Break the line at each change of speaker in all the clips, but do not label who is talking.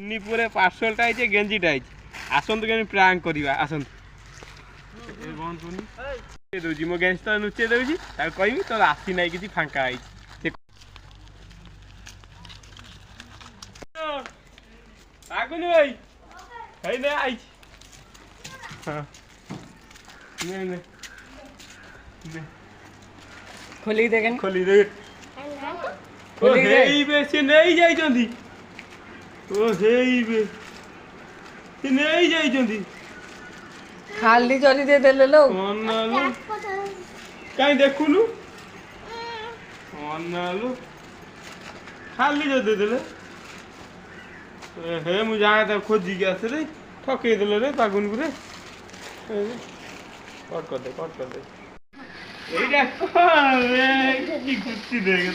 ନିପୁରେ ପାର୍ସଲଟା ହେଇଛି ଗେଞ୍ଜିଟା ହେଇଛି ଆସନ୍ତୁ କେମିତି ପ୍ରାଙ୍କ କରିବା ଆସନ୍ତୁ ବନ୍ଦ କରୁନି ଦେଉଛି ମୋ ଗେଞ୍ଜି ତ ଲୁଚେଇ ଦେଉଛି ତାକୁ କହିବି ତୋର ଆସି ନାହିଁ କିଛି ଫାଙ୍କା ହେଇଛି ଆଗୁନି ଭାଇ ହେଇ ନେ ଆଇଛି ହଁ ନେ ନେ ନେ
खोली दे
ଖୋଲି ଦେ ଓ ହେଇବେ ସେ ନେଇ ଯାଇଛନ୍ତି ଓ ହେଇବେ ସେ ନେଇ ଯାଇଛନ୍ତି
खाली जरी दे देले लो
ଅନାଲୁ କାଇଁ ଦେଖୁନୁ ଅନାଲୁ ଖାଲି ଯଦି ଦେଇଦେଲେ ହେ ମୁଁ ଯାଏ ତାକୁ ଖୋଜିକି ଆସିଲି ଠକେଇ ଦେଲେ ରେ ପାଗୁନକୁ ରେ କଟ୍ କରିଦେ এইটা রে কি কুস্তি দেখে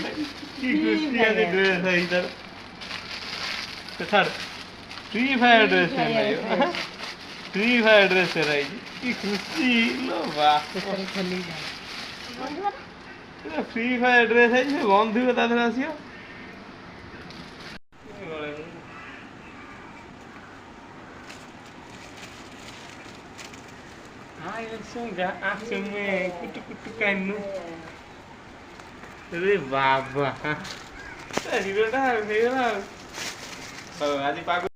কি কুস্তি আছে ড্রেস আছে তার তো ছাড় ফ্রি ফায়ার ড্রেস है ना ফ্রি ফায়ার ড্রেস है রাই কি কুস্তি লো বাহ
खोली जा
এটা ফ্রি ফায়ার ড্রেস है যে বন্ধু তাদের আসিও Ai, sunga, assume, kutu kainu. रे बाबा हिरोटा ହେଇଗଲା ଆଉ ଆଜି ପାଗ